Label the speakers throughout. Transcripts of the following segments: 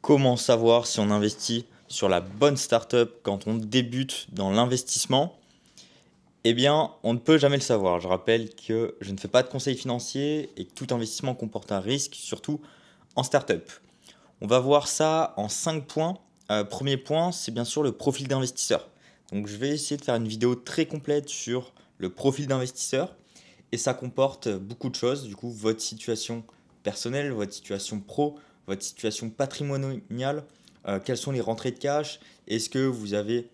Speaker 1: Comment savoir si on investit sur la bonne startup quand on débute dans l'investissement? Eh bien, on ne peut jamais le savoir. Je rappelle que je ne fais pas de conseils financiers et que tout investissement comporte un risque, surtout en startup. On va voir ça en 5 points. Premier point, c'est bien sûr le profil d'investisseur. Donc, je vais essayer de faire une vidéo très complète sur le profil d'investisseur et ça comporte beaucoup de choses. Du coup, votre situation personnelle, votre situation pro, votre situation patrimoniale, quelles sont les rentrées de cash, est-ce que vous avez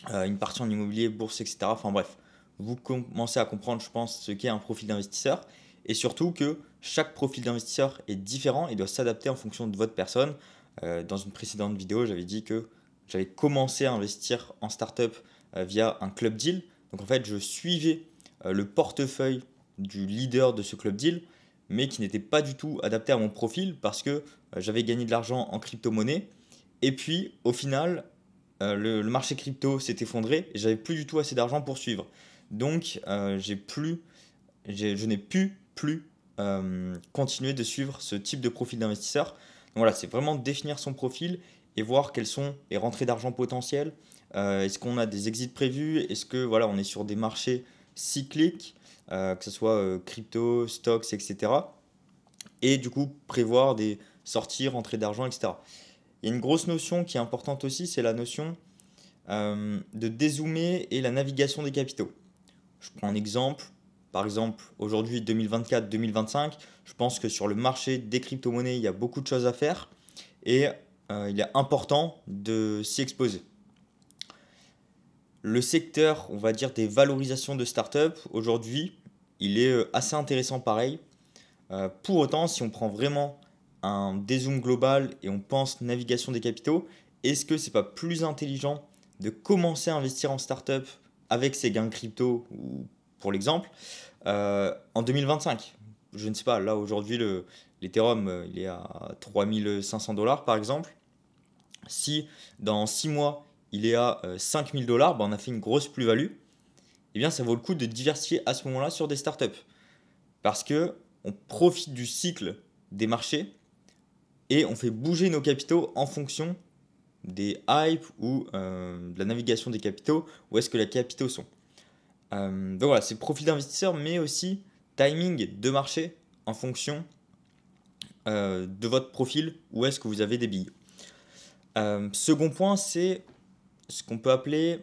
Speaker 1: une partie en immobilier, bourse, etc. Enfin bref, vous commencez à comprendre, je pense, ce qu'est un profil d'investisseur et surtout que chaque profil d'investisseur est différent et doit s'adapter en fonction de votre personne. Dans une précédente vidéo, j'avais dit que j'avais commencé à investir en startup via un club deal. Donc en fait, je suivais le portefeuille du leader de ce club deal, mais qui n'était pas du tout adapté à mon profil parce que j'avais gagné de l'argent en crypto-monnaie. Et puis, au final, le marché crypto s'est effondré et j'avais plus du tout assez d'argent pour suivre. Donc, je n'ai plus continuer de suivre ce type de profil d'investisseur. Donc voilà, c'est vraiment définir son profil et voir quelles sont les rentrées d'argent potentielles. Est-ce qu'on a des exits prévus? Est-ce que voilà, on est sur des marchés cycliques, que ce soit crypto, stocks, etc. Et du coup, prévoir des sorties, rentrées d'argent, etc. Il y a une grosse notion qui est importante aussi, c'est la notion de dézoomer et la navigation des capitaux. Je prends un exemple. Par exemple, aujourd'hui 2024-2025, je pense que sur le marché des crypto-monnaies, il y a beaucoup de choses à faire et il est important de s'y exposer. Le secteur, on va dire, des valorisations de start-up, aujourd'hui, il est assez intéressant pareil. Pour autant, si on prend vraiment un dézoom global et on pense navigation des capitaux, est-ce que c'est pas plus intelligent de commencer à investir en startup avec ses gains crypto, ou pour l'exemple, en 2025? Je ne sais pas, là aujourd'hui l'Ethereum il est à 3500 $ par exemple. Si dans 6 mois il est à 5000 $, on a fait une grosse plus-value, eh bien ça vaut le coup de diversifier à ce moment-là sur des startups. Parce que on profite du cycle des marchés et on fait bouger nos capitaux en fonction des hypes ou de la navigation des capitaux, où est-ce que les capitaux sont. Donc voilà, c'est profil d'investisseur, mais aussi timing de marché en fonction de votre profil, où est-ce que vous avez des billes. Second point, c'est ce qu'on peut appeler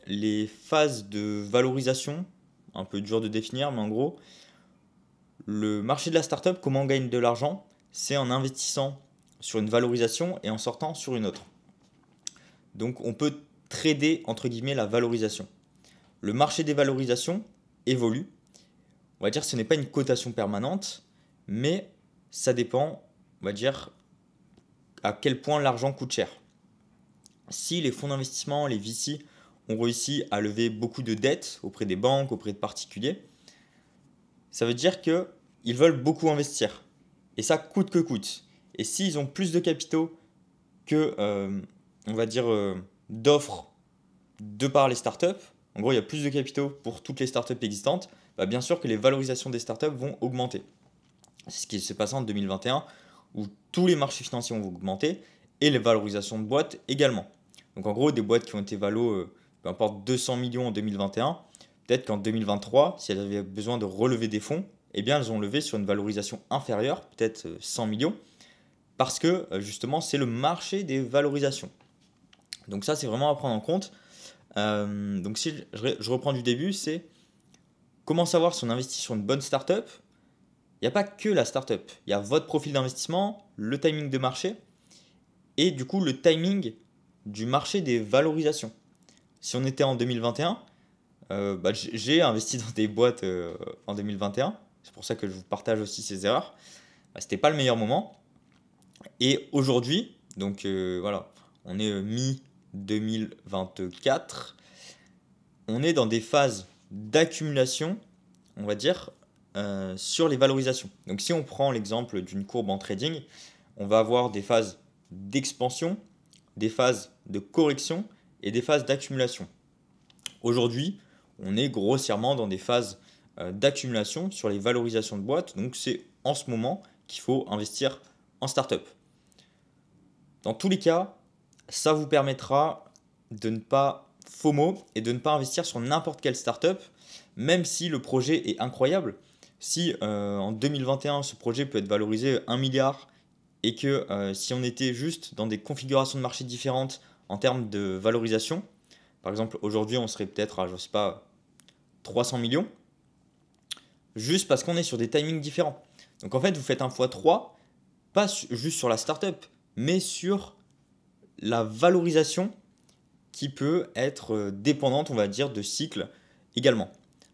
Speaker 1: les phases de valorisation, un peu dur de définir, mais en gros, le marché de la startup, comment on gagne de l'argent, c'est en investissant sur une valorisation et en sortant sur une autre. Donc on peut trader entre guillemets la valorisation. Le marché des valorisations évolue. On va dire que ce n'est pas une cotation permanente, mais ça dépend, on va dire, à quel point l'argent coûte cher. Si les fonds d'investissement, les VC, ont réussi à lever beaucoup de dettes auprès des banques, auprès de particuliers, ça veut dire qu'ils veulent beaucoup investir. Et ça coûte que coûte. Et s'ils ont plus de capitaux que, on va dire, d'offres de par les startups, en gros, il y a plus de capitaux pour toutes les startups existantes, bah bien sûr que les valorisations des startups vont augmenter. C'est ce qui s'est passé en 2021, où tous les marchés financiers ont augmenté et les valorisations de boîtes également. Donc en gros, des boîtes qui ont été valo, peu importe 200 millions en 2021, peut-être qu'en 2023, si elles avaient besoin de relever des fonds, eh bien elles ont levé sur une valorisation inférieure, peut-être 100 millions, parce que justement c'est le marché des valorisations. Donc ça c'est vraiment à prendre en compte. Donc si je reprends du début, c'est comment savoir si on investit sur une bonne startup. Il n'y a pas que la startup, il y a votre profil d'investissement, le timing de marché et du coup le timing du marché des valorisations. Si on était en 2021, j'ai investi dans des boîtes en 2021, c'est pour ça que je vous partage aussi ces erreurs. C'était pas le meilleur moment. Et aujourd'hui, donc voilà, on est mi-2024, on est dans des phases d'accumulation, on va dire, sur les valorisations. Donc si on prend l'exemple d'une courbe en trading, on va avoir des phases d'expansion, des phases de correction et des phases d'accumulation. Aujourd'hui, on est grossièrement dans des phases d'accumulation sur les valorisations de boîtes, donc c'est en ce moment qu'il faut investir en startup. Dans tous les cas, ça vous permettra de ne pas FOMO et de ne pas investir sur n'importe quelle startup, même si le projet est incroyable. Si en 2021, ce projet peut être valorisé 1 milliard et que si on était juste dans des configurations de marché différentes en termes de valorisation, par exemple aujourd'hui on serait peut-être à, je sais pas, 300 millions, juste parce qu'on est sur des timings différents. Donc en fait, vous faites un x3, pas juste sur la startup, mais sur la valorisation qui peut être dépendante, on va dire, de cycles également.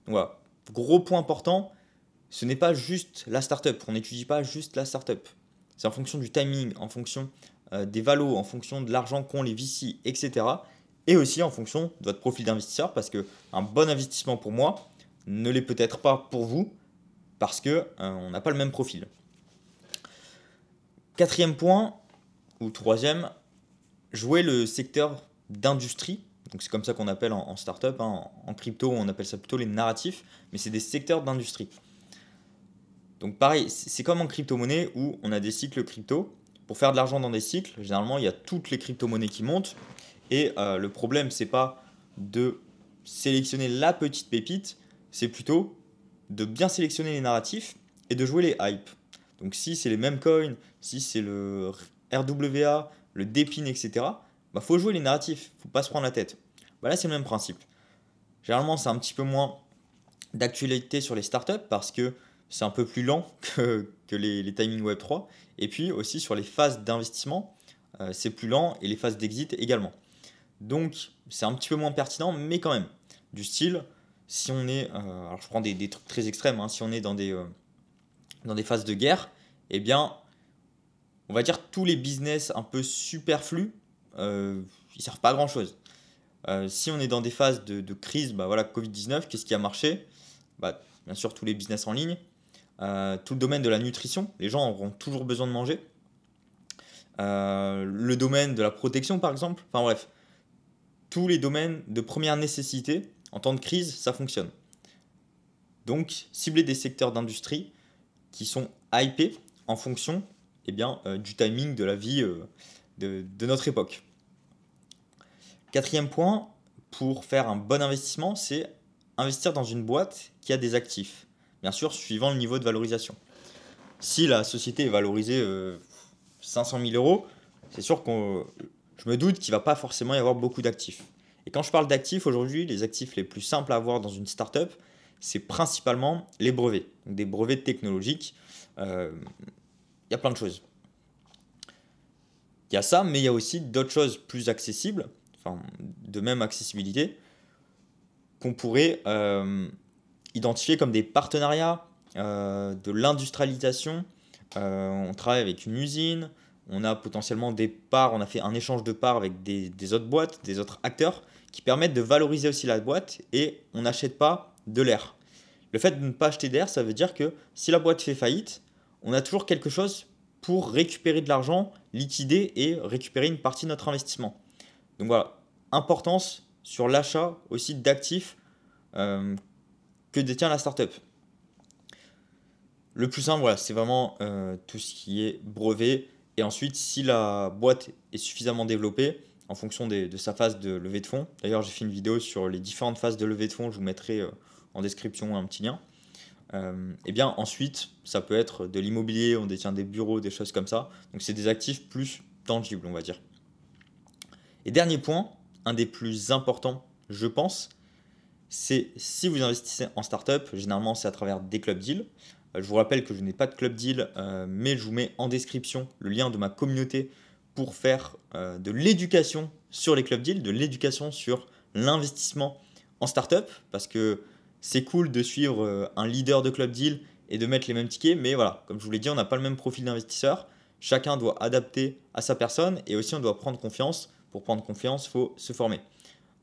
Speaker 1: Donc voilà, gros point important, ce n'est pas juste la startup, on n'étudie pas juste la startup. C'est en fonction du timing, en fonction des valos, en fonction de l'argent qu'ont les VC, etc. Et aussi en fonction de votre profil d'investisseur, parce qu'un bon investissement pour moi ne l'est peut-être pas pour vous, parce qu'on n'a pas le même profil. Quatrième point, ou troisième, jouer le secteur d'industrie. Donc c'est comme ça qu'on appelle en startup, hein. En crypto on appelle ça plutôt les narratifs, mais c'est des secteurs d'industrie. Donc pareil, c'est comme en crypto-monnaie où on a des cycles crypto. Pour faire de l'argent dans des cycles, généralement il y a toutes les crypto-monnaies qui montent. Et le problème, c'est pas de sélectionner la petite pépite, c'est plutôt de bien sélectionner les narratifs et de jouer les hypes. Donc si c'est les mêmes coins, si c'est le RWA, le DePIN, etc., bah faut jouer les narratifs, faut pas se prendre la tête. Bah là c'est le même principe. Généralement c'est un petit peu moins d'actualité sur les startups parce que c'est un peu plus lent que les timing Web3. Et puis aussi sur les phases d'investissement, c'est plus lent et les phases d'exit également. Donc c'est un petit peu moins pertinent, mais quand même. Du style, si on est, alors je prends des trucs très extrêmes, hein, si on est dans des phases de guerre, eh bien, on va dire tous les business un peu superflus, ils servent pas à grand chose. Si on est dans des phases de crise, bah voilà, Covid-19, qu'est-ce qui a marché? Bah, bien sûr, tous les business en ligne, tout le domaine de la nutrition, les gens auront toujours besoin de manger. Le domaine de la protection, par exemple, enfin bref, tous les domaines de première nécessité, en temps de crise, ça fonctionne. Donc, cibler des secteurs d'industrie qui sont hypés en fonction eh bien, du timing de la vie de notre époque. Quatrième point, pour faire un bon investissement, c'est investir dans une boîte qui a des actifs. Bien sûr, suivant le niveau de valorisation. Si la société est valorisée 500 000 euros, c'est sûr que je me doute qu'il ne va pas forcément y avoir beaucoup d'actifs. Et quand je parle d'actifs aujourd'hui, les actifs les plus simples à avoir dans une startup, c'est principalement les brevets, donc des brevets technologiques. Il y a plein de choses. Il y a ça, mais il y a aussi d'autres choses plus accessibles, enfin de même accessibilité, qu'on pourrait identifier comme des partenariats, de l'industrialisation. On travaille avec une usine, on a potentiellement des parts, on a fait un échange de parts avec des autres boîtes, des autres acteurs, qui permettent de valoriser aussi la boîte et on n'achète pas de l'air. Le fait de ne pas acheter d'air, ça veut dire que si la boîte fait faillite, on a toujours quelque chose pour récupérer de l'argent, liquider et récupérer une partie de notre investissement. Donc voilà, importance sur l'achat aussi d'actifs que détient la startup. Le plus simple, voilà, c'est vraiment tout ce qui est brevet. Et ensuite, si la boîte est suffisamment développée, en fonction de sa phase de levée de fonds, d'ailleurs j'ai fait une vidéo sur les différentes phases de levée de fonds, je vous mettrai en description un petit lien. Et bien ensuite, ça peut être de l'immobilier, on détient des bureaux, des choses comme ça. Donc c'est des actifs plus tangibles, on va dire. Et dernier point, un des plus importants, je pense, c'est si vous investissez en startup, généralement c'est à travers des club deals. Je vous rappelle que je n'ai pas de club deal, mais je vous mets en description le lien de ma communauté pour faire de l'éducation sur les club deals, de l'éducation sur l'investissement en startup, parce que c'est cool de suivre un leader de club deal et de mettre les mêmes tickets, mais voilà, comme je vous l'ai dit, on n'a pas le même profil d'investisseur. Chacun doit adapter à sa personne et aussi on doit prendre confiance. Pour prendre confiance, il faut se former.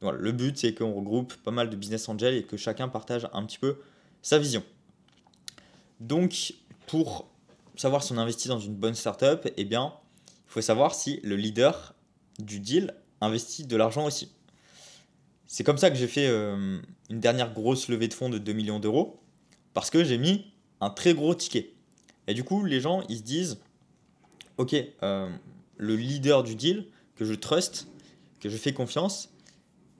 Speaker 1: Voilà, le but, c'est qu'on regroupe pas mal de business angels et que chacun partage un petit peu sa vision. Donc, pour savoir si on investit dans une bonne startup, eh bien, il faut savoir si le leader du deal investit de l'argent aussi. C'est comme ça que j'ai fait une dernière grosse levée de fonds de 2 millions d'euros, parce que j'ai mis un très gros ticket. Et du coup, les gens, ils se disent, ok, le leader du deal, que je trust, que je fais confiance,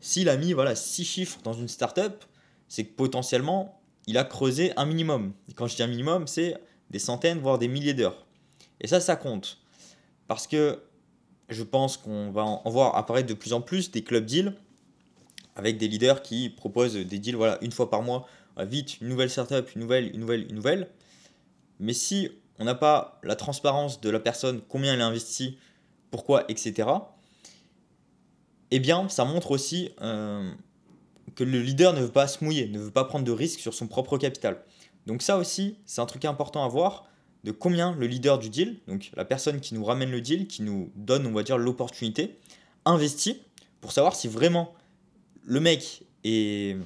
Speaker 1: s'il a mis voilà, 6 chiffres dans une startup, c'est que potentiellement, il a creusé un minimum. Et quand je dis un minimum, c'est des centaines, voire des milliers d'heures. Et ça compte. Parce que je pense qu'on va en voir apparaître de plus en plus des club deals avec des leaders qui proposent des deals voilà, une fois par mois. Vite, une nouvelle startup, une nouvelle. Mais si on n'a pas la transparence de la personne, combien elle a investi, pourquoi, etc., eh bien, ça montre aussi que le leader ne veut pas se mouiller, ne veut pas prendre de risques sur son propre capital. Donc ça aussi, c'est un truc important à voir, de combien le leader du deal, donc la personne qui nous ramène le deal, qui nous donne, on va dire, l'opportunité, investit pour savoir si vraiment le mec est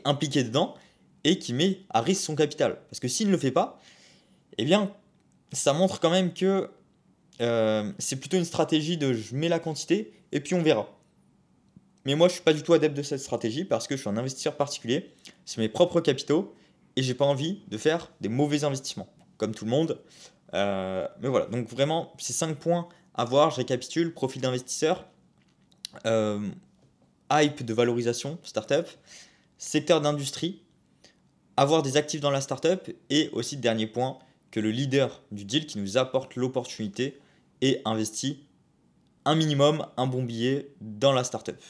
Speaker 1: impliqué dedans et qui met à risque son capital. Parce que s'il ne le fait pas, eh bien, ça montre quand même que c'est plutôt une stratégie de je mets la quantité et puis on verra. Mais moi, je suis pas du tout adepte de cette stratégie parce que je suis un investisseur particulier, c'est mes propres capitaux et j'ai pas envie de faire des mauvais investissements, comme tout le monde. Mais voilà, donc vraiment, ces 5 points à voir, je récapitule, profil d'investisseur, euh, hype de valorisation, startup, secteur d'industrie, avoir des actifs dans la startup et aussi, dernier point, que le leader du deal qui nous apporte l'opportunité et investit un minimum, un bon billet dans la startup.